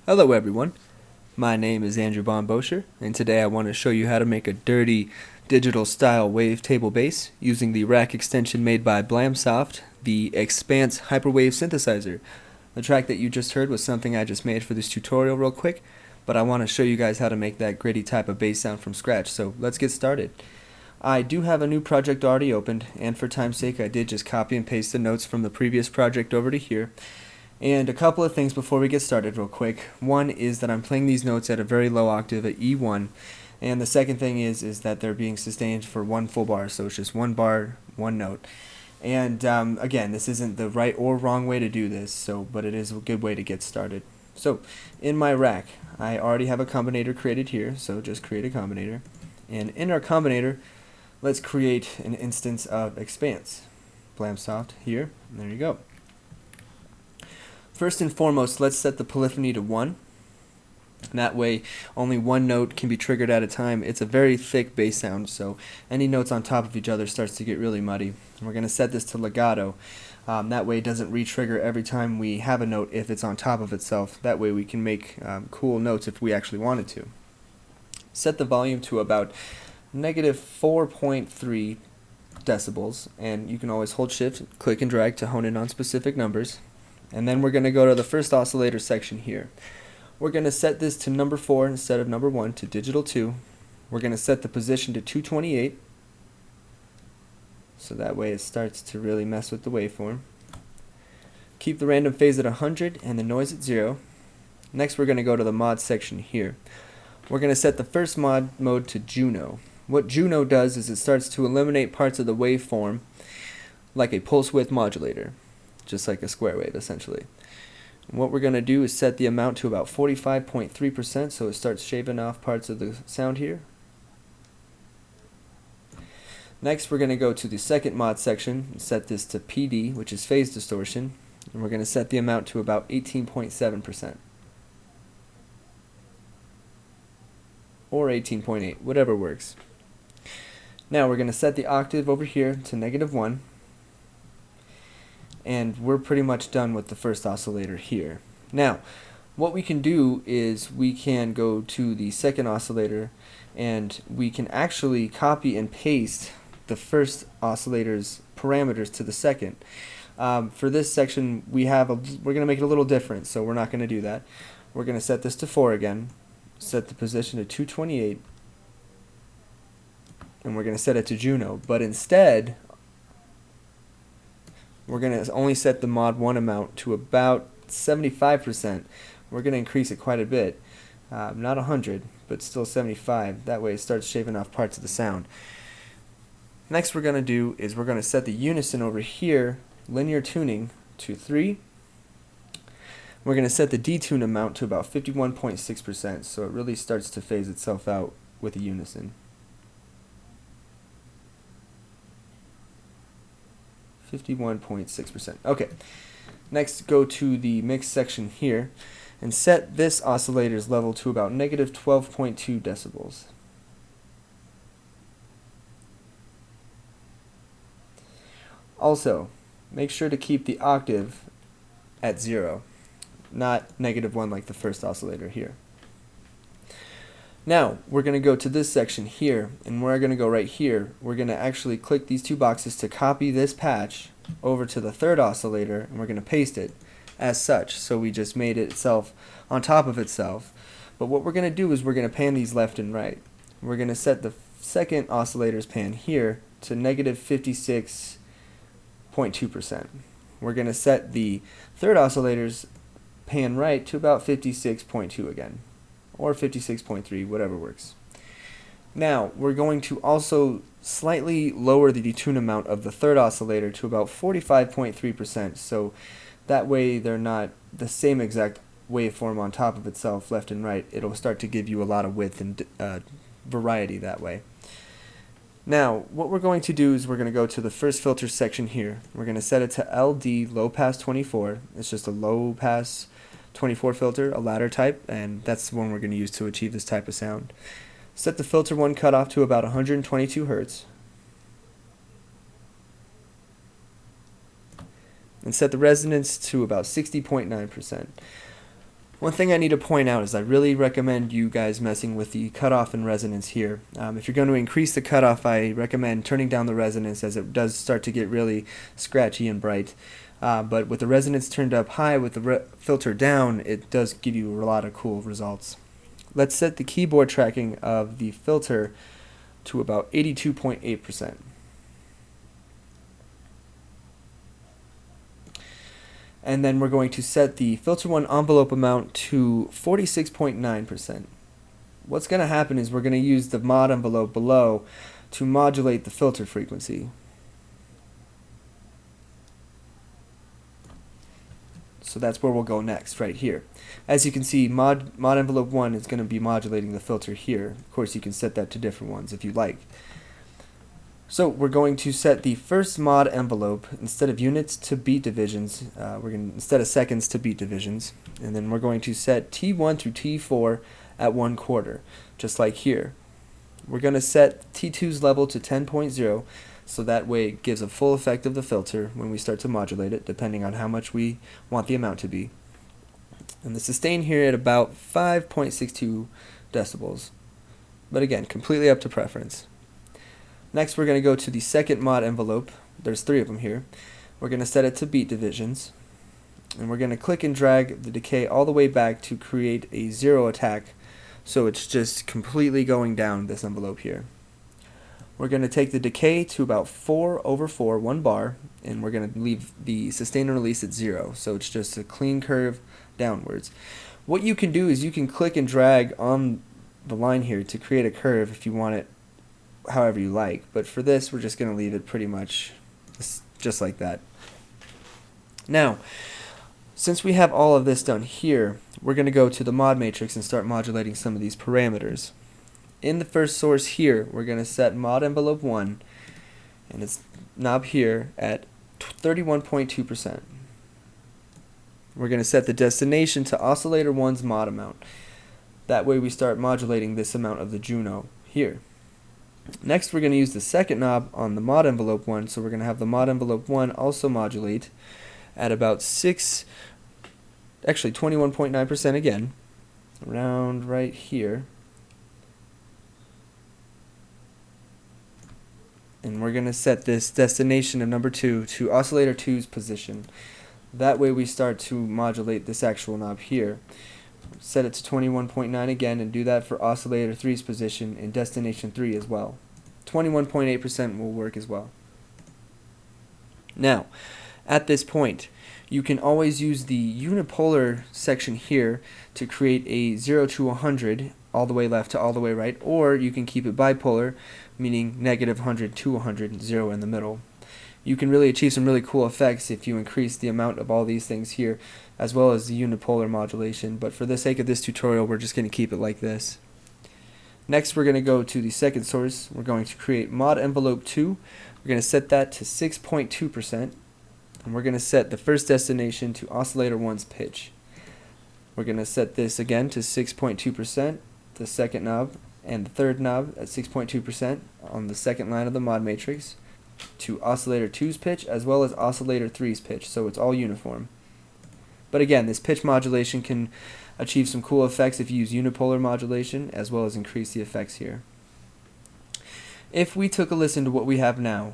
Hello everyone, my name is Andrew Bonbosher, and today I want to show you how to make a dirty digital style wavetable bass using the rack extension made by Blamsoft, the eXpanse hyperwave synthesizer. The track that you just heard was something I just made for this tutorial real quick, but I want to show you guys how to make that gritty type of bass sound from scratch, so let's get started. I do have a new project already opened, and for time's sake I did just copy and paste the notes from the previous project over to here. And a couple of things before we get started real quick. One is that I'm playing these notes at a very low octave at E1, and the second thing is that they're being sustained for one full bar, so it's just one bar, one note. And again, this isn't the right or wrong way to do this, but it is a good way to get started. So in my rack, I already have a combinator created here, so just create a combinator. And in our combinator, let's create an instance of eXpanse. Blamsoft here, and there you go. First and foremost, let's set the polyphony to 1. And that way, only one note can be triggered at a time. It's a very thick bass sound, so any notes on top of each other starts to get really muddy. And we're going to set this to legato. That way it doesn't re-trigger every time we have a note if it's on top of itself. That way we can make cool notes if we actually wanted to. Set the volume to about -4.3 decibels, and you can always hold shift, click and drag to hone in on specific numbers. And then we're going to go to the first oscillator section here. We're going to set this to number 4 instead of number 1 to digital 2. We're going to set the position to 228. So that way it starts to really mess with the waveform. Keep the random phase at 100 and the noise at 0. Next we're going to go to the mod section here. We're going to set the first mod mode to Juno. What Juno does is it starts to eliminate parts of the waveform like a pulse width modulator. Just like a square wave essentially. And what we're going to do is set the amount to about 45.3% so it starts shaving off parts of the sound here. Next we're going to go to the second mod section and set this to PD, which is phase distortion, and we're going to set the amount to about 18.7% or 18.8, whatever works. Now we're going to set the octave over here to -1. And we're pretty much done with the first oscillator here. Now, what we can do is we can go to the second oscillator and we can actually copy and paste the first oscillator's parameters to the second. For this section, we're going to make it a little different, so we're not going to do that. We're going to set this to 4 again, set the position to 228, and we're going to set it to Juno. But instead, we're going to only set the mod 1 amount to about 75%. We're going to increase it quite a bit. Not 100, but still 75. That way it starts shaving off parts of the sound. Next we're going to do is we're going to set the unison over here, linear tuning, to 3. We're going to set the detune amount to about 51.6%, so it really starts to phase itself out with a unison. 51.6%. Okay, next go to the mix section here and set this oscillator's level to about -12.2 decibels. Also, make sure to keep the octave at 0, not -1 like the first oscillator here. Now, we're going to go to this section here, and we're going to go right here. We're going to actually click these two boxes to copy this patch over to the third oscillator, and we're going to paste it as such. So we just made it itself on top of itself. But what we're going to do is we're going to pan these left and right. We're going to set the second oscillator's pan here to -56.2%. We're going to set the third oscillator's pan right to about 56.2 again, or 56.3, whatever works. Now, we're going to also slightly lower the detune amount of the third oscillator to about 45.3%, so That way they're not the same exact waveform on top of itself, left and right. It'll start to give you a lot of width and variety that way. Now, what we're going to do is we're going to go to the first filter section here. We're going to set it to LD, low pass 24. It's just a low pass 24 filter, a ladder type, and that's the one we're going to use to achieve this type of sound. Set the filter 1 cutoff to about 122 Hertz. And set the resonance to about 60.9%. One thing I need to point out is I really recommend you guys messing with the cutoff and resonance here. If you're going to increase the cutoff, I recommend turning down the resonance, as it does start to get really scratchy and bright. But with the resonance turned up high, with the filter down, it does give you a lot of cool results. Let's set the keyboard tracking of the filter to about 82.8%. And then we're going to set the filter 1 envelope amount to 46.9%. What's going to happen is we're going to use the mod envelope below to modulate the filter frequency. So that's where we'll go next, right here. As you can see, mod envelope 1 is going to be modulating the filter here. Of course, you can set that to different ones if you like. So we're going to set the first mod envelope, instead of units, to beat divisions. Instead of seconds, to beat divisions. And then we're going to set T1 through T4 at 1/4, just like here. We're going to set T2's level to 10.0, so that way it gives a full effect of the filter when we start to modulate it, depending on how much we want the amount to be. And the sustain here at about 5.62 decibels. But again, completely up to preference. Next, we're going to go to the second mod envelope. There's 3 of them here. We're going to set it to beat divisions. And we're going to click and drag the decay all the way back to create a 0 attack. So it's just completely going down this envelope here. We're going to take the decay to about 4/4, 1 bar. And we're going to leave the sustain and release at 0. So it's just a clean curve downwards. What you can do is you can click and drag on the line here to create a curve if you want it however you like, but for this we're just going to leave it pretty much just like that. Now, since we have all of this done here, we're going to go to the mod matrix and start modulating some of these parameters. In the first source here, we're going to set mod envelope 1 and its knob here at 31.2%. We're going to set the destination to oscillator 1's mod amount. That way we start modulating this amount of the Juno here. Next, we're going to use the second knob on the mod envelope 1, so we're going to have the mod envelope 1 also modulate at about 21.9% again, around right here. And we're going to set this destination of number 2 to oscillator 2's position. That way we start to modulate this actual knob here. Set it to 21.9 again, and do that for oscillator 3's position and destination 3 as well. 21.8% will work as well. Now, at this point, you can always use the unipolar section here to create a 0 to 100, all the way left to all the way right, or you can keep it bipolar, meaning -100 to 100, 0 in the middle. You can really achieve some really cool effects if you increase the amount of all these things here, as well as the unipolar modulation, but for the sake of this tutorial we're just going to keep it like this. Next, we're going to go to the second source. We're going to create mod envelope 2. We're going to set that to 6.2%, and we're going to set the first destination to oscillator 1's pitch. We're going to set this again to 6.2%, the second knob, and the third knob at 6.2% on the second line of the mod matrix, to oscillator 2's pitch as well as oscillator 3's pitch, so it's all uniform. But again, this pitch modulation can achieve some cool effects if you use unipolar modulation, as well as increase the effects here. If we took a listen to what we have now,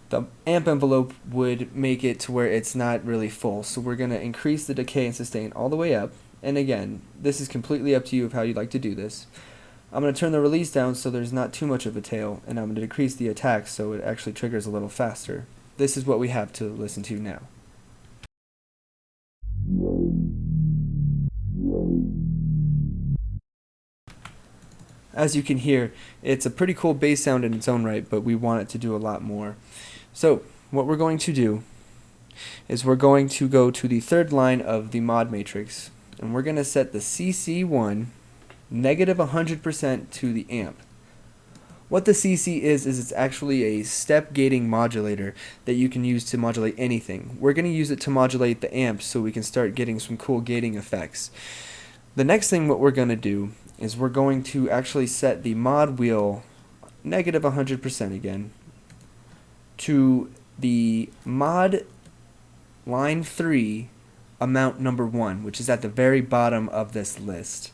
the amp envelope would make it to where it's not really full, so we're going to increase the decay and sustain all the way up. And again, this is completely up to you of how you'd like to do this. I'm going to turn the release down so there's not too much of a tail, and I'm going to decrease the attack so it actually triggers a little faster. This is what we have to listen to now. As you can hear, it's a pretty cool bass sound in its own right, but we want it to do a lot more. So what we're going to do is we're going to go to the third line of the mod matrix, and we're going to set the CC1 negative 100% to the amp. What the CC is it's actually a step gating modulator that you can use to modulate anything. We're going to use it to modulate the amp so we can start getting some cool gating effects. The next thing what we're going to do is we're going to actually set the mod wheel negative 100% again to the mod line 3 amount number 1, which is at the very bottom of this list.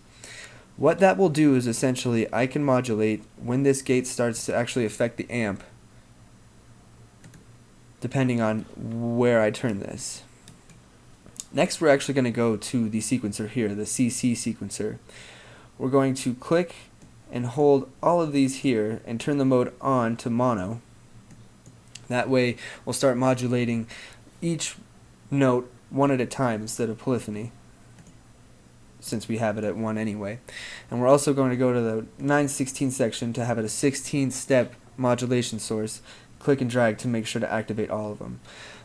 What that will do is essentially I can modulate when this gate starts to actually affect the amp depending on where I turn this. Next we're actually going to go to the sequencer here, the CC sequencer. We're going to click and hold all of these here and turn the mode on to mono. That way we'll start modulating each note one at a time instead of polyphony, since we have it at 1 anyway. And we're also going to go to the 9/16 section to have it a 16-step modulation source. Click and drag to make sure to activate all of them.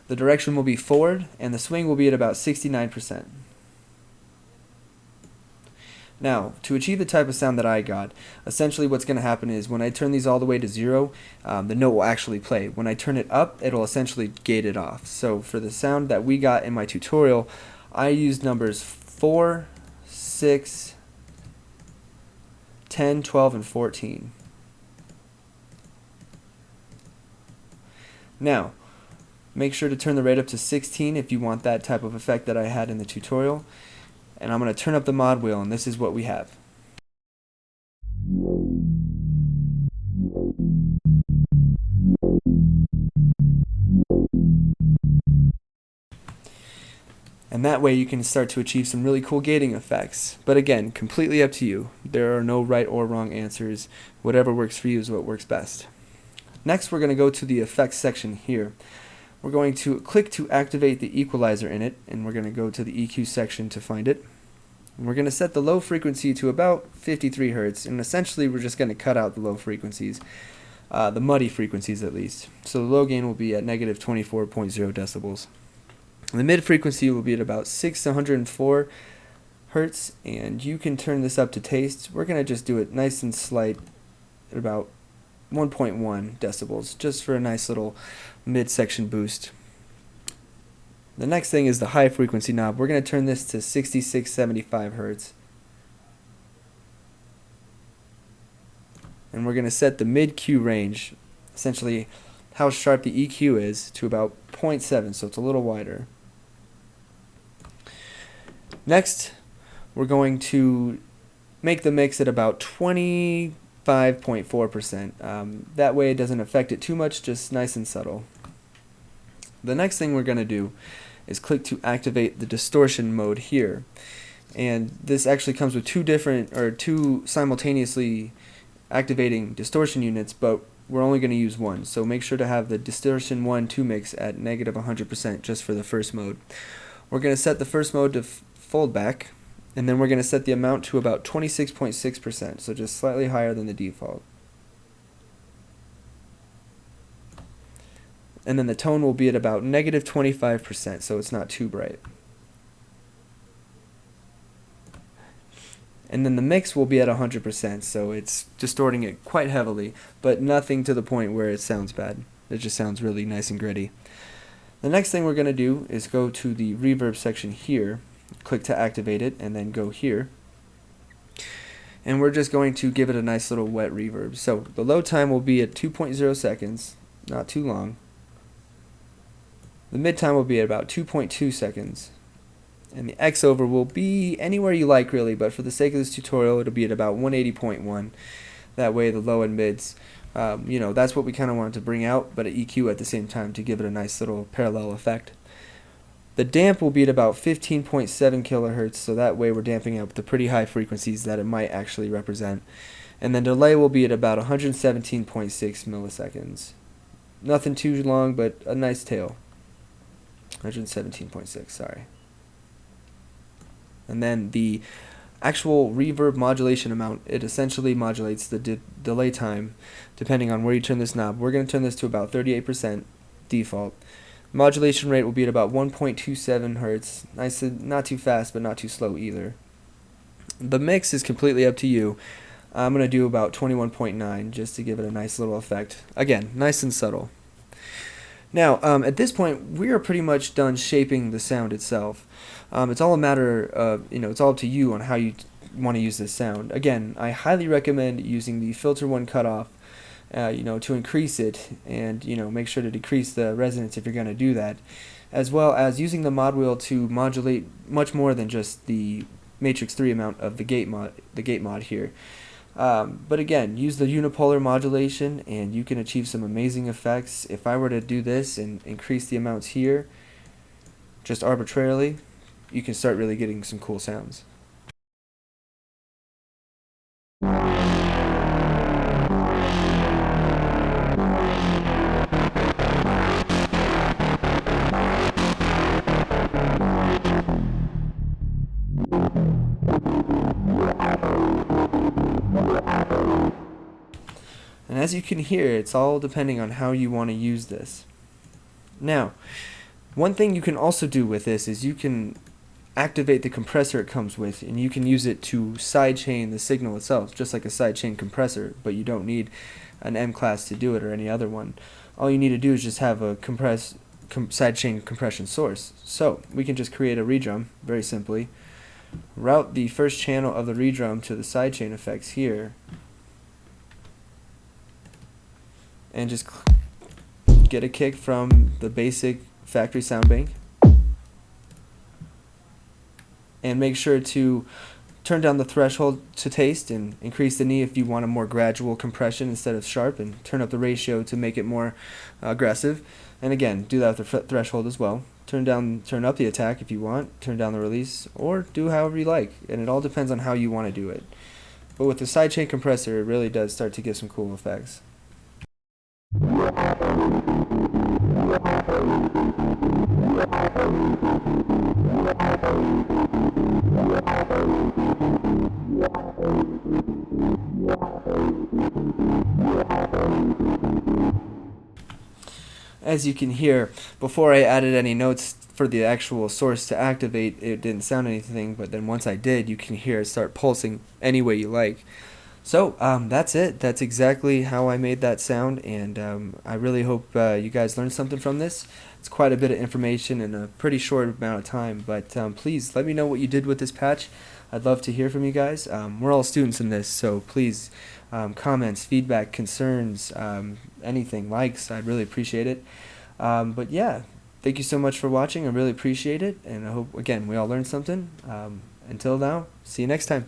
The direction will be forward and the swing will be at about 69%. Now, to achieve the type of sound that I got, essentially what's going to happen is when I turn these all the way to 0, the note will actually play. When I turn it up, it'll essentially gate it off. So for the sound that we got in my tutorial, I used numbers 4, 6, 10, 12, and 14. Now, make sure to turn the rate up to 16 if you want that type of effect that I had in the tutorial. And I'm going to turn up the mod wheel, and this is what we have. And that way you can start to achieve some really cool gating effects. But again, completely up to you. There are no right or wrong answers. Whatever works for you is what works best. Next, we're going to go to the effects section here. We're going to click to activate the equalizer in it, and we're going to go to the EQ section to find it. And we're going to set the low frequency to about 53 Hz, and essentially we're just going to cut out the low frequencies, the muddy frequencies at least. So the low gain will be at negative 24.0 decibels. The mid frequency will be at about 604 Hz, and you can turn this up to taste. We're going to just do it nice and slight at about 1.1 decibels, just for a nice little mid-section boost. The next thing is the high frequency knob. We're going to turn this to 6675 Hz. And we're going to set the mid-Q range, essentially how sharp the EQ is, to about 0.7, so it's a little wider. Next, we're going to make the mix at about 25.4%. That way it doesn't affect it too much, just nice and subtle. The next thing we're going to do is click to activate the distortion mode here. And this actually comes with two simultaneously activating distortion units, but we're only going to use one. So make sure to have the distortion 1-2 mix at negative 100% just for the first mode. We're going to set the first mode to fold back, and then we're going to set the amount to about 26.6%, so just slightly higher than the default. And then the tone will be at about negative 25%, so it's not too bright. And then the mix will be at 100%, so it's distorting it quite heavily, but nothing to the point where it sounds bad. It just sounds really nice and gritty. The next thing we're going to do is go to the reverb section here, click to activate it, and then go here. And we're just going to give it a nice little wet reverb. So the load time will be at 2.0 seconds, not too long. The mid time will be at about 2.2 seconds. And the X over will be anywhere you like really, but for the sake of this tutorial it'll be at about 180.1. That way the low and mids, that's what we kind of wanted to bring out, but at EQ at the same time to give it a nice little parallel effect. The damp will be at about 15.7 kilohertz, so that way we're damping out the pretty high frequencies that it might actually represent. And then delay will be at about 117.6 milliseconds. Nothing too long, but a nice tail. 117.6, sorry. And then the actual reverb modulation amount, it essentially modulates the delay time depending on where you turn this knob. We're going to turn this to about 38% default. Modulation rate will be at about 1.27 hertz. Nice, not too fast, but not too slow either. The mix is completely up to you. I'm going to do about 21.9 just to give it a nice little effect. Again, nice and subtle. Now, at this point, we are pretty much done shaping the sound itself. It's all a matter of, it's all up to you on how you want to use this sound. Again, I highly recommend using the filter 1 cutoff, to increase it, and make sure to decrease the resonance if you're going to do that, as well as using the mod wheel to modulate much more than just the matrix 3 amount of the gate mod here. But again, use the unipolar modulation and you can achieve some amazing effects. If I were to do this and increase the amounts here just arbitrarily, you can start really getting some cool sounds. And as you can hear, it's all depending on how you want to use this. Now, one thing you can also do with this is you can activate the compressor it comes with, and you can use it to sidechain the signal itself, just like a sidechain compressor, but you don't need an M class to do it or any other one. All you need to do is just have a sidechain compression source. So we can just create a redrum very simply, route the first channel of the redrum to the sidechain effects here, and just get a kick from the basic factory sound bank, and make sure to turn down the threshold to taste and increase the knee if you want a more gradual compression instead of sharp, and turn up the ratio to make it more aggressive. And again, do that with the threshold as well. Turn up the attack if you want, turn down the release, or do however you like, and it all depends on how you want to do it. But with the sidechain compressor, it really does start to give some cool effects. As you can hear, before I added any notes for the actual source to activate, it didn't sound anything, but then once I did, you can hear it start pulsing any way you like. So that's it. That's exactly how I made that sound, and I really hope you guys learned something from this. It's quite a bit of information in a pretty short amount of time, but please let me know what you did with this patch. I'd love to hear from you guys. We're all students in this, so please, comments, feedback, concerns, anything, likes, I'd really appreciate it. But yeah, thank you so much for watching. I really appreciate it, and I hope, again, we all learned something. Until now, see you next time.